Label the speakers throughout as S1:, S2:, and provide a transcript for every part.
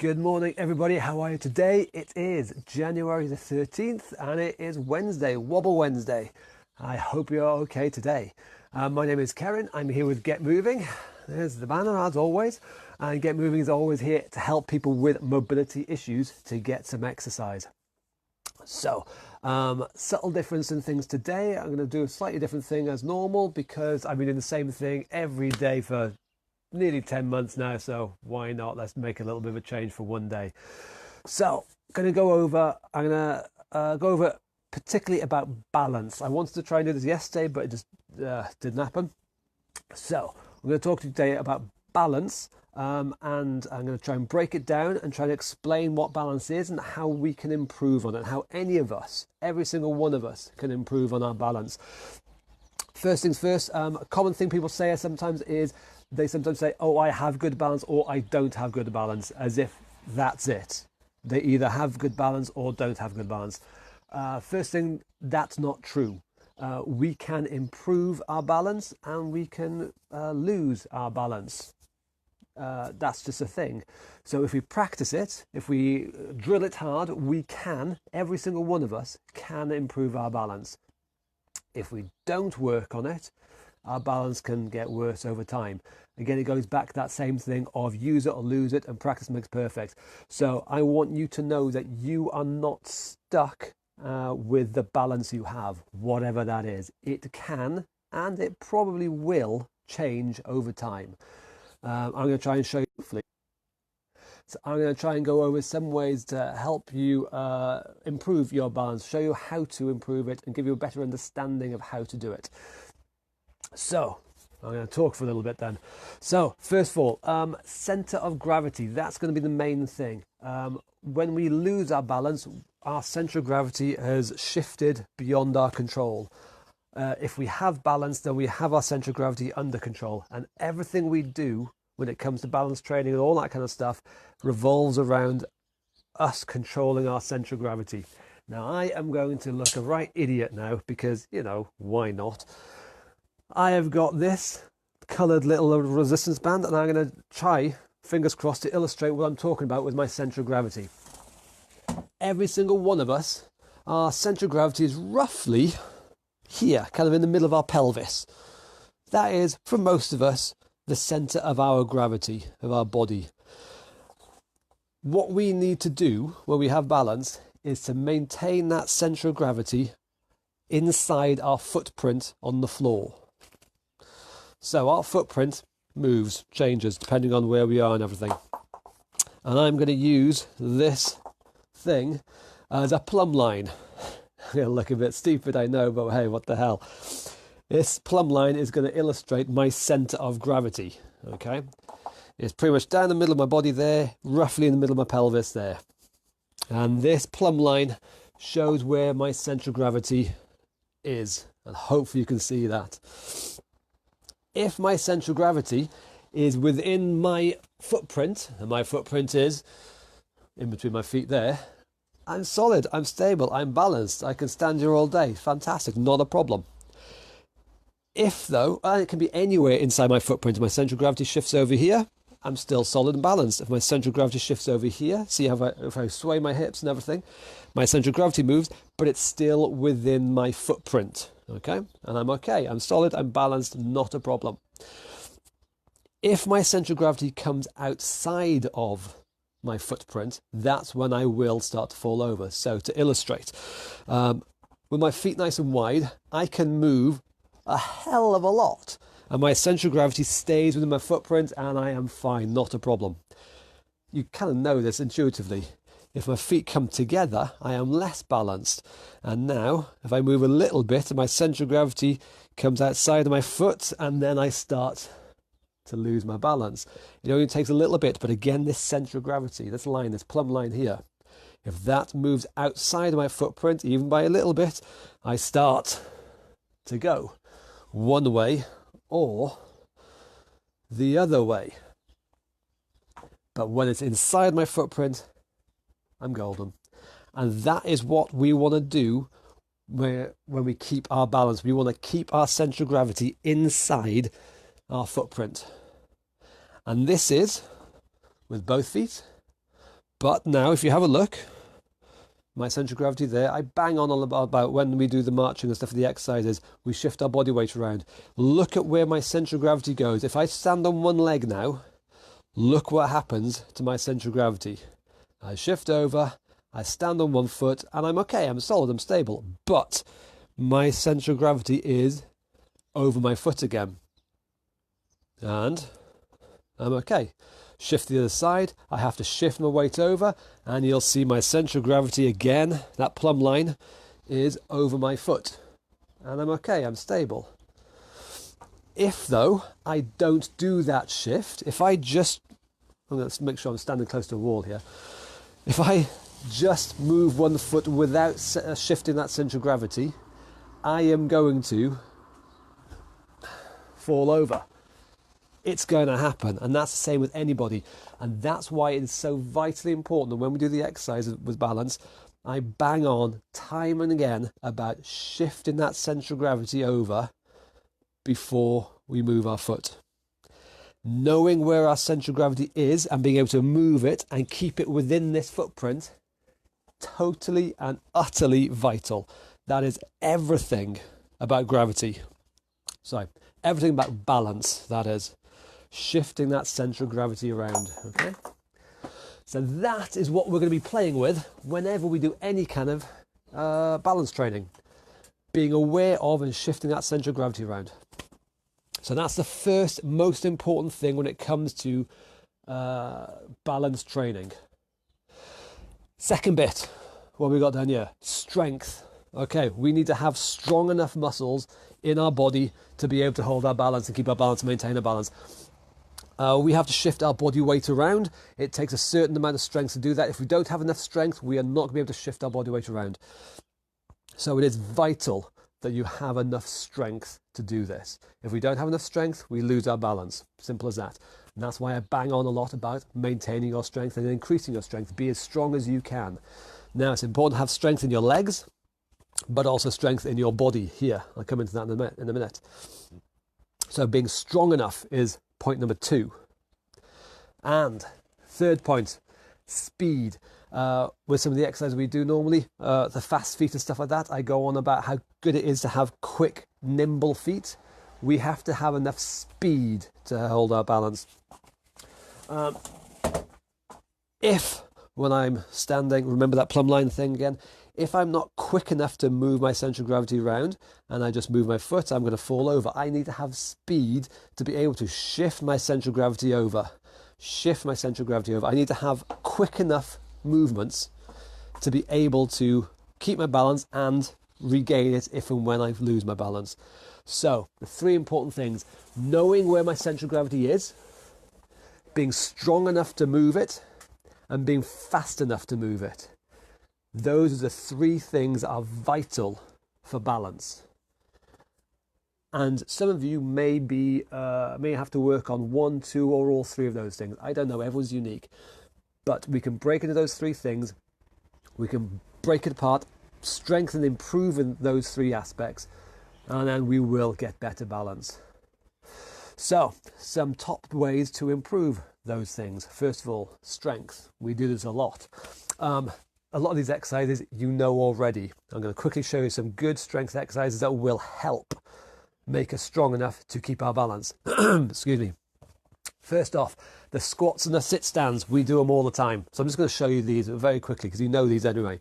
S1: Good morning, everybody. How are you today? It is January the 13th and it is Wednesday, Wobble Wednesday. I hope you're okay today. My name is Karen. I'm here with Get Moving. There's the banner as always. And Get Moving is always here to help people with mobility issues to get some exercise. So, subtle difference in things today. I'm going to do a slightly different thing as normal because I've been doing the same thing every day for nearly 10 months now, so why not? Let's make a little bit of a change for one day. So I'm going to go over particularly about balance. I wanted to try and do this yesterday, but it just didn't happen. So I'm going to talk today about balance, and I'm going to try and break it down and try to explain what balance is and how we can improve on it, how any of us, every single one of us, can improve on our balance. First things first, a common thing people say sometimes is they sometimes say, oh, I have good balance or I don't have good balance, as if that's it. They either have good balance or don't have good balance. First thing, that's not true. We can improve our balance and we can lose our balance. That's just a thing. So if we practice it, if we drill it hard, we can, every single one of us can improve our balance. If we don't work on it, our balance can get worse over time. Again, it goes back to that same thing of use it or lose it, and practice makes perfect. So I want you to know that you are not stuck with the balance you have, whatever that is. It can, and it probably will change over time. I'm going to try and show you, hopefully. So I'm going to try and go over some ways to help you improve your balance, show you how to improve it, and give you a better understanding of how to do it. So I'm going to talk for a little bit then. So first of all, center of gravity, that's going to be the main thing. When we lose our balance, our center of gravity has shifted beyond our control. If we have balance, then we have our center of gravity under control, and everything we do when it comes to balance training and all that kind of stuff revolves around us controlling our center of gravity. Now I am going to look a right idiot now because, you know, why not? I have got this coloured little resistance band and I'm going to try, fingers crossed, to illustrate what I'm talking about with my centre of gravity. Every single one of us, our centre of gravity is roughly here, kind of in the middle of our pelvis. That is, for most of us, the centre of our gravity, of our body. What we need to do when we have balance is to maintain that centre of gravity inside our footprint on the floor. So our footprint moves, changes, depending on where we are and everything. And I'm going to use this thing as a plumb line. I'm going to look a bit stupid, I know, but hey, what the hell. This plumb line is going to illustrate my centre of gravity, okay? It's pretty much down the middle of my body there, roughly in the middle of my pelvis there. And this plumb line shows where my centre of gravity is. And hopefully you can see that. If my centre of gravity is within my footprint, and my footprint is in between my feet there, I'm solid, I'm stable, I'm balanced, I can stand here all day. Fantastic, not a problem. If though, and it can be anywhere inside my footprint, my centre of gravity shifts over here, I'm still solid and balanced. If my centre of gravity shifts over here, see how if I sway my hips and everything, my centre of gravity moves, but it's still within my footprint, okay? And I'm okay, I'm solid, I'm balanced, not a problem. If my centre of gravity comes outside of my footprint, that's when I will start to fall over. So to illustrate, with my feet nice and wide, I can move a hell of a lot. And my centre of gravity stays within my footprint and I am fine, not a problem. You kind of know this intuitively. If my feet come together, I am less balanced. And now, if I move a little bit, my centre of gravity comes outside of my foot and then I start to lose my balance. It only takes a little bit, but again, this centre of gravity, this line, this plumb line here, if that moves outside of my footprint, even by a little bit, I start to go one way or the other way. But when it's inside my footprint, I'm golden. And that is what we want to do when we keep our balance. We want to keep our centre of gravity inside our footprint. And this is with both feet, But now if you have a look, my central gravity there, I bang on about when we do the marching and stuff for the exercises, we shift our body weight around. Look at where my central gravity goes. If I stand on one leg now, look what happens to my central gravity. I shift over, I stand on one foot, and I'm okay, I'm solid, I'm stable. But my central gravity is over my foot again. And I'm okay. Shift the other side, I have to shift my weight over, and you'll see my central gravity again, that plumb line, is over my foot. And I'm okay, I'm stable. If, though, I don't do that shift, if I just, I'm going to make sure I'm standing close to a wall here, if I just move one foot without shifting that central gravity, I am going to fall over. It's going to happen, and that's the same with anybody, and that's why it's so vitally important that when we do the exercise with balance, I bang on time and again about shifting that central gravity over before we move our foot. Knowing where our central gravity is and being able to move it and keep it within this footprint, totally and utterly vital. That is everything about gravity. Sorry, everything about balance, that is. Shifting that central gravity around, okay? So that is what we're going to be playing with whenever we do any kind of balance training. Being aware of and shifting that central gravity around. So that's the first most important thing when it comes to balance training. Second bit, what we got down here, strength. Okay, we need to have strong enough muscles in our body to be able to hold our balance and keep our balance and maintain our balance. We have to shift our body weight around. It takes a certain amount of strength to do that. If we don't have enough strength, we are not going to be able to shift our body weight around. So it is vital that you have enough strength to do this. If we don't have enough strength, we lose our balance. Simple as that. And that's why I bang on a lot about maintaining your strength and increasing your strength. Be as strong as you can. Now, it's important to have strength in your legs, but also strength in your body here. I'll come into that in a minute. So being strong enough is point number 2. And third point, speed. With some of the exercises we do normally, the fast feet and stuff like that, I go on about how good it is to have quick, nimble feet. We have to have enough speed to hold our balance. If, when I'm standing, remember that plumb line thing again, if I'm not quick enough to move my central gravity around and I just move my foot, I'm going to fall over. I need to have speed to be able to shift my central gravity over. Shift my central gravity over. I need to have quick enough movements to be able to keep my balance and regain it if and when I lose my balance. So, the 3 important things: knowing where my central gravity is, being strong enough to move it, and being fast enough to move it. Those are the 3 things that are vital for balance. And some of you may have to work on 1, 2, or all 3 of those things. I don't know, everyone's unique. But we can break into those 3 things. We can break it apart, strengthen, improve in those 3 aspects, and then we will get better balance. So, some top ways to improve those things. First of all, strength. We do this a lot. A lot of these exercises you know already. I'm going to quickly show you some good strength exercises that will help make us strong enough to keep our balance. Excuse me. First off, the squats and the sit stands, we do them all the time. So I'm just going to show you these very quickly because you know these anyway.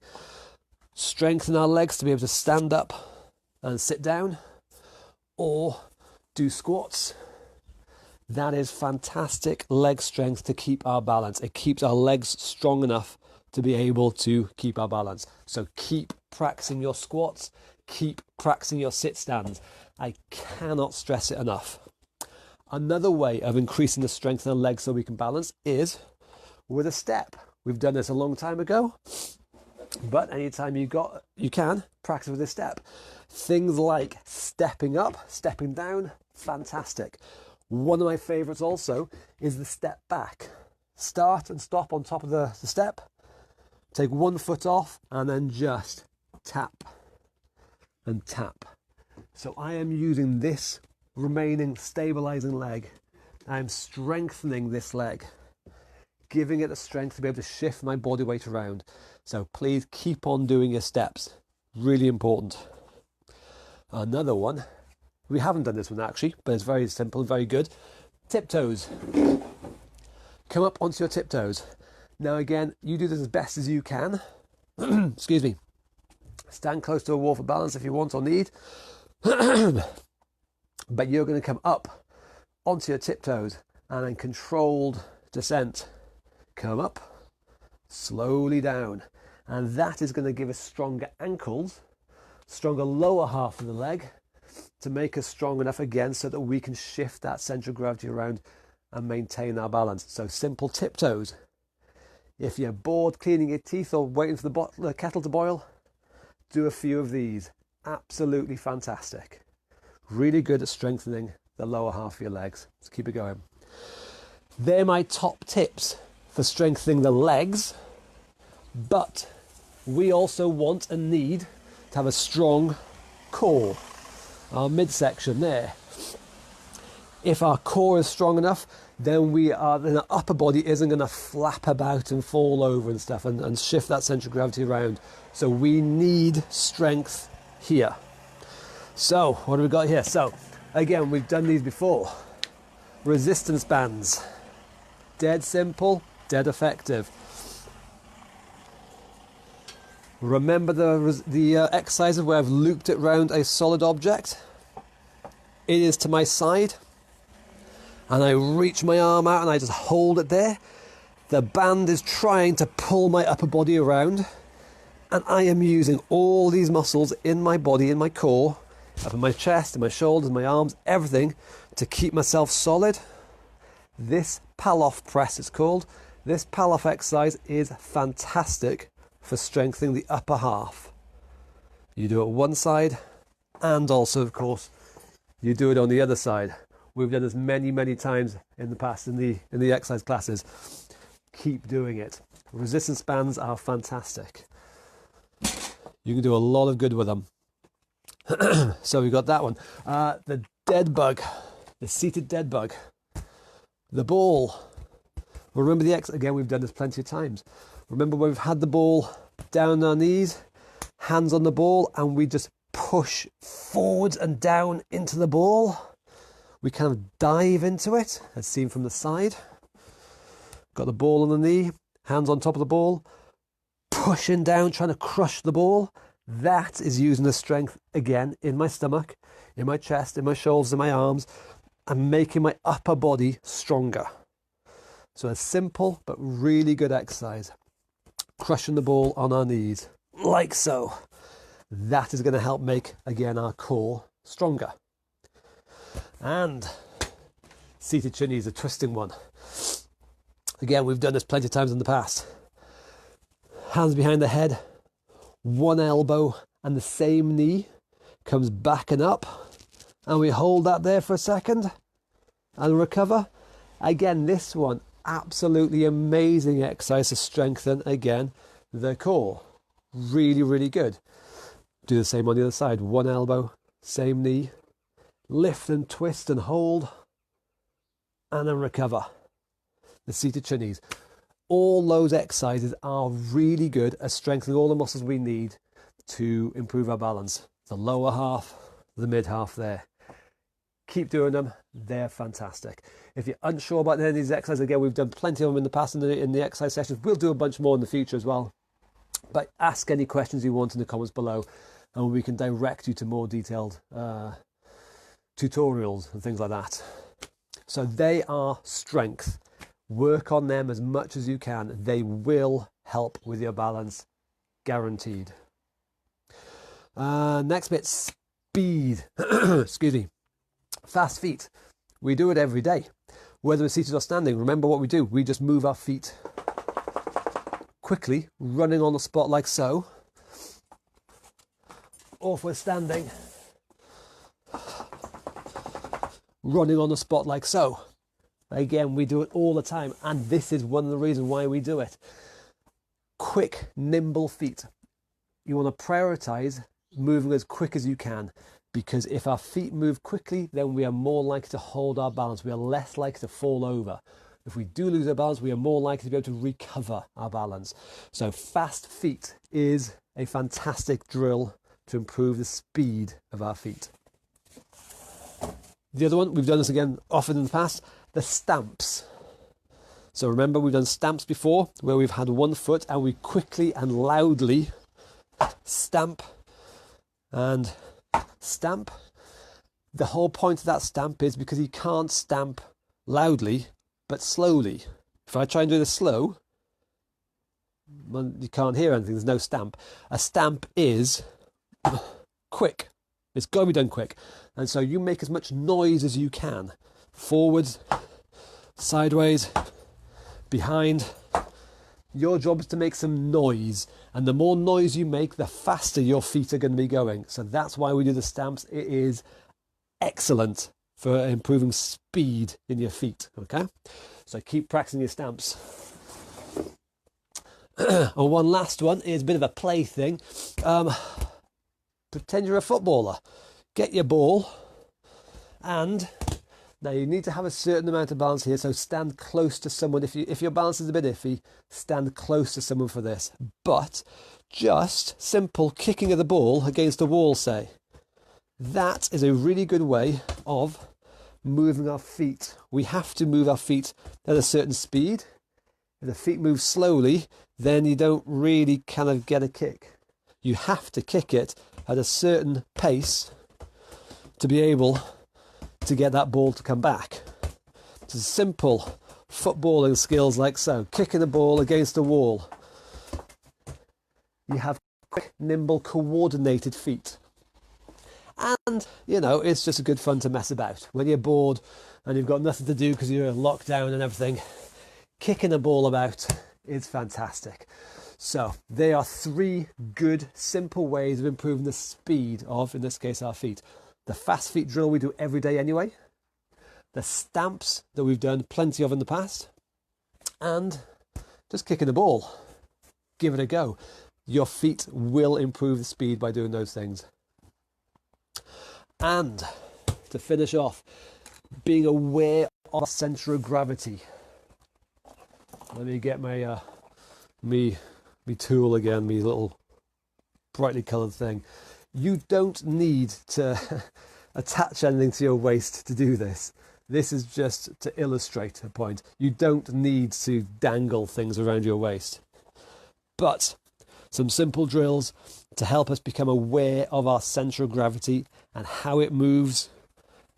S1: Strengthen our legs to be able to stand up and sit down, or do squats. That is fantastic leg strength to keep our balance. It keeps our legs strong enough to be able to keep our balance. So keep practicing your squats, keep practicing your sit stands. I cannot stress it enough. Another way of increasing the strength in our legs so we can balance is with a step. We've done this a long time ago, but anytime you can practice with a step. Things like stepping up, stepping down, fantastic. One of my favorites also is the step back. Start and stop on top of the step. Take one foot off and then just tap and tap. So I am using this remaining stabilizing leg. I'm strengthening this leg, giving it the strength to be able to shift my body weight around. So please keep on doing your steps. Really important. Another one, we haven't done this one actually, but it's very simple, very good. Tiptoes. Come up onto your tiptoes. Now again, you do this as best as you can. Excuse me. Stand close to a wall for balance if you want or need. But you're going to come up onto your tiptoes and then controlled descent. Come up, slowly down. And that is going to give us stronger ankles, stronger lower half of the leg to make us strong enough again so that we can shift that center of gravity around and maintain our balance. So simple tiptoes. If you're bored cleaning your teeth or waiting for the kettle to boil, do a few of these. Absolutely fantastic. Really good at strengthening the lower half of your legs. Let's keep it going. They're my top tips for strengthening the legs, but we also want and need to have a strong core, our midsection there. If our core is strong enough, then the upper body isn't going to flap about and fall over and stuff and shift that center of gravity around. So we need strength here. So what do we got here? So again, we've done these before. Resistance bands. Dead simple, dead effective. Remember the exercises where I've looped it around a solid object? It is to my side. And I reach my arm out and I just hold it there. The band is trying to pull my upper body around. And I am using all these muscles in my body, in my core, up in my chest, in my shoulders, my arms, everything, to keep myself solid. This Pallof press, it's called. This Pallof exercise is fantastic for strengthening the upper half. You do it one side, and also, of course, you do it on the other side. We've done this many times in the past in the exercise classes. Keep doing it. Resistance bands are fantastic. You can do a lot of good with them. So we've got that one. The dead bug, the seated dead bug. The ball. Remember again, we've done this plenty of times. Remember when we've had the ball down on our knees, hands on the ball, and we just push forwards and down into the ball. We kind of dive into it, as seen from the side. Got the ball on the knee, hands on top of the ball, pushing down, trying to crush the ball. That is using the strength again in my stomach, in my chest, in my shoulders, in my arms, and making my upper body stronger. So a simple but really good exercise. Crushing the ball on our knees, like so. That is going to help make, again, our core stronger. And seated chin knees, a twisting one. Again, we've done this plenty of times in the past. Hands behind the head, one elbow and the same knee comes back and up, and we hold that there for a second and recover. Again, this one, absolutely amazing exercise to strengthen, again, the core. Really good. Do the same on the other side. One elbow, same knee, lift and twist and hold, and then recover. The seated chin knees. All those exercises are really good at strengthening all the muscles we need to improve our balance. The lower half, the mid half there. Keep doing them. They're fantastic. If you're unsure about any of these exercises, again, we've done plenty of them in the past in the exercise sessions. We'll do a bunch more in the future as well. But ask any questions you want in the comments below, and we can direct you to more detailed tutorials and things like that. So they are strength. Work on them as much as you can. They will help with your balance, guaranteed. Next bit, speed. Excuse me. Fast feet. We do it every day, whether we're seated or standing. Remember what we do. We just move our feet quickly, running on the spot like so. Or if we're standing, running on the spot like so. Again, we do it all the time, and this is one of the reasons why we do it. Quick, nimble feet. You want to prioritize moving as quick as you can, because if our feet move quickly, then we are more likely to hold our balance. We are less likely to fall over. If we do lose our balance, we are more likely to be able to recover our balance. So fast feet is a fantastic drill to improve the speed of our feet. The other one, we've done this again often in the past, the stamps. So remember, we've done stamps before where we've had one foot and we quickly and loudly stamp and stamp. The whole point of that stamp is because you can't stamp loudly but slowly. If I try and do this slow, well, you can't hear anything, there's no stamp. A stamp is quick. It's got to be done quick. And so you make as much noise as you can. Forwards, sideways, behind. Your job is to make some noise. And the more noise you make, the faster your feet are going to be going. So that's why we do the stamps. It is excellent for improving speed in your feet. Okay? So keep practicing your stamps. And one last one is a bit of a play thing. Pretend you're a footballer. Get your ball, and now you need to have a certain amount of balance here, so stand close to someone. If your balance is a bit iffy, stand close to someone for this. But just simple kicking of the ball against a wall, say. That is a really good way of moving our feet. We have to move our feet at a certain speed. If the feet move slowly, then you don't really kind of get a kick. You have to kick it at a certain pace to be able to get that ball to come back. It's a simple footballing skills like so. Kicking the ball against a wall. You have quick, nimble, coordinated feet. And, you know, it's just a good fun to mess about. When you're bored and you've got nothing to do because you're in lockdown and everything, kicking a ball about is fantastic. So they are 3 good, simple ways of improving the speed of, in this case, our feet. The fast feet drill we do every day anyway. The stamps that we've done plenty of in the past. And just kicking the ball. Give it a go. Your feet will improve the speed by doing those things. And to finish off, being aware of centre of gravity. Let me get my me tool again, me little brightly coloured thing. You don't need to attach anything to your waist to do this. This is just to illustrate a point. You don't need to dangle things around your waist. But some simple drills to help us become aware of our centre of gravity and how it moves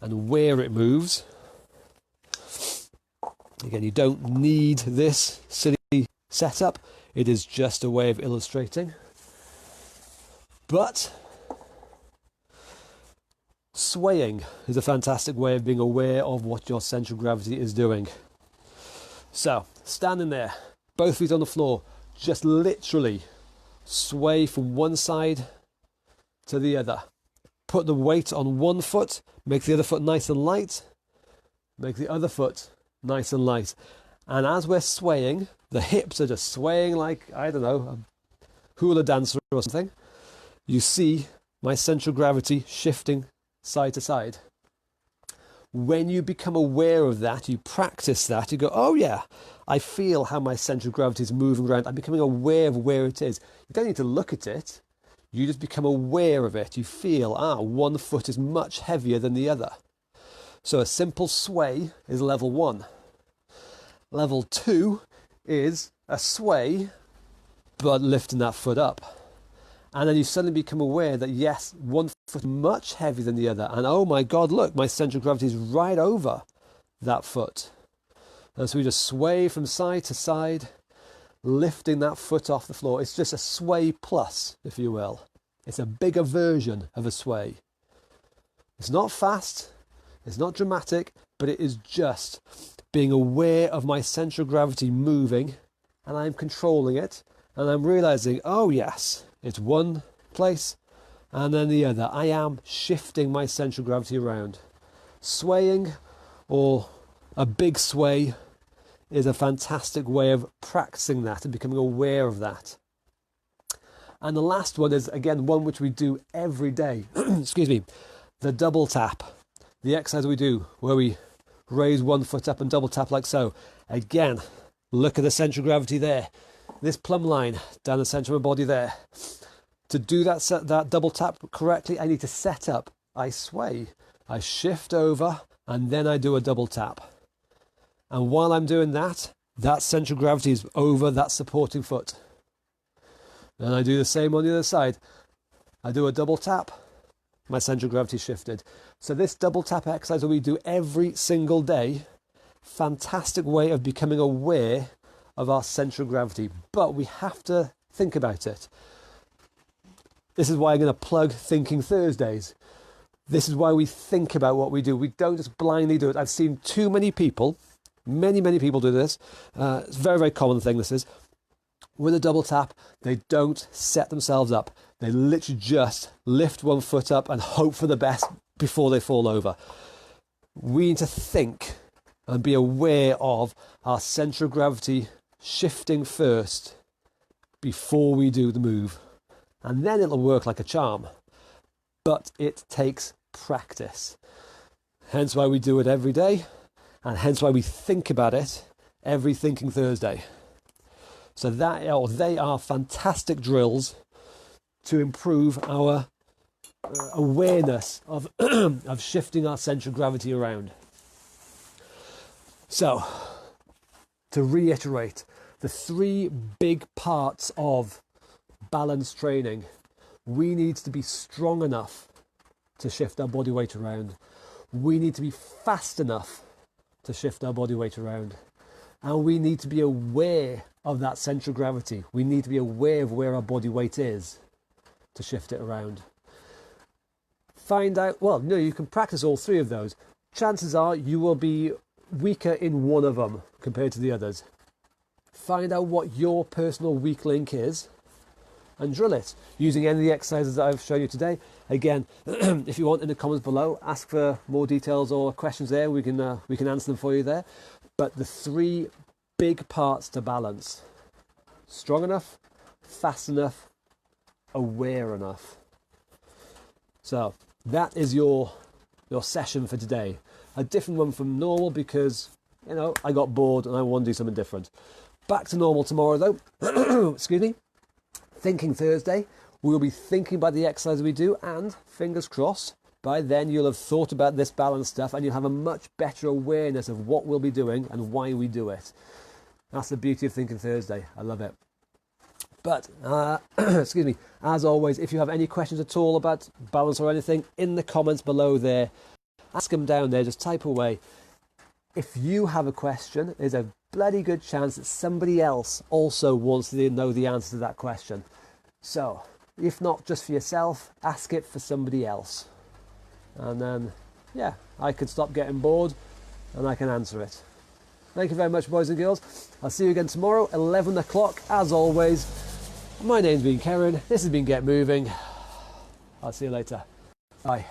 S1: and where it moves. Again, you don't need this silly setup. It is just a way of illustrating. But swaying is a fantastic way of being aware of what your centre of gravity is doing. So, standing there, both feet on the floor, just literally sway from one side to the other. Put the weight on one foot, make the other foot nice and light, make the other foot nice and light. And as we're swaying, the hips are just swaying like, I don't know, a hula dancer or something. You see my centre of gravity shifting side to side. When you become aware of that, you practice that, you go, oh yeah, I feel how my centre of gravity is moving around. I'm becoming aware of where it is. You don't need to look at it. You just become aware of it. You feel, one foot is much heavier than the other. So a simple sway is level 1. Level 2 is a sway, but lifting that foot up. And then you suddenly become aware that yes, one foot is much heavier than the other. And oh my God, look, my centre of gravity is right over that foot. And so we just sway from side to side, lifting that foot off the floor. It's just a sway plus, if you will. It's a bigger version of a sway. It's not fast, it's not dramatic, but it is just being aware of my centre of gravity moving, and I'm controlling it, and I'm realising, oh yes, it's one place and then the other. I am shifting my centre of gravity around. Swaying, or a big sway, is a fantastic way of practicing that and becoming aware of that. And the last one is, again, one which we do every day. Excuse me. The double tap. The exercise we do where we raise one foot up and double tap like so. Again, look at the centre of gravity there. This plumb line down the centre of my body there. To do that double tap correctly, I need to set up. I sway, I shift over, and then I do a double tap. And while I'm doing that, that centre of gravity is over that supporting foot. Then I do the same on the other side. I do a double tap, my centre of gravity shifted. So this double tap exercise that we do every single day, fantastic way of becoming aware of our centre of gravity. But we have to think about it. This is why I'm going to plug Thinking Thursdays. This is why we think about what we do. We don't just blindly do it. I've seen too many people, many people do this. It's a very, very common thing, this is. With a double tap, they don't set themselves up. They literally just lift one foot up and hope for the best before they fall over. We need to think and be aware of our centre of gravity shifting first before we do the move. And then it'll work like a charm. But it takes practice. Hence why we do it every day, and hence why we think about it every Thinking Thursday. So they are fantastic drills to improve our awareness of, of shifting our centre of gravity around. So, to reiterate, the 3 big parts of balance training. We need to be strong enough to shift our body weight around. We need to be fast enough to shift our body weight around. And we need to be aware of that centre of gravity. We need to be aware of where our body weight is to shift it around. Find out, you can practice all 3 of those. Chances are you will be weaker in one of them compared to the others. Find out what your personal weak link is and drill it using any of the exercises that I've shown you today. Again, if you want, in the comments below, ask for more details or questions there. We can answer them for you there. But the 3 big parts to balance: strong enough, fast enough, aware enough. So that is your session for today. A different one from normal because, I got bored and I want to do something different. Back to normal tomorrow though. Excuse me. Thinking Thursday. We'll be thinking about the exercise we do, and fingers crossed, by then you'll have thought about this balance stuff and you'll have a much better awareness of what we'll be doing and why we do it. That's the beauty of Thinking Thursday. I love it. But, excuse me, as always, if you have any questions at all about balance or anything, in the comments below there, ask them down there, just type away. If you have a question, there's a bloody good chance that somebody else also wants to know the answer to that question. So, if not just for yourself, ask it for somebody else. And then, I can stop getting bored and I can answer it. Thank you very much, boys and girls. I'll see you again tomorrow, 11 o'clock, as always. My name's been Karen. This has been Get Moving. I'll see you later. Bye.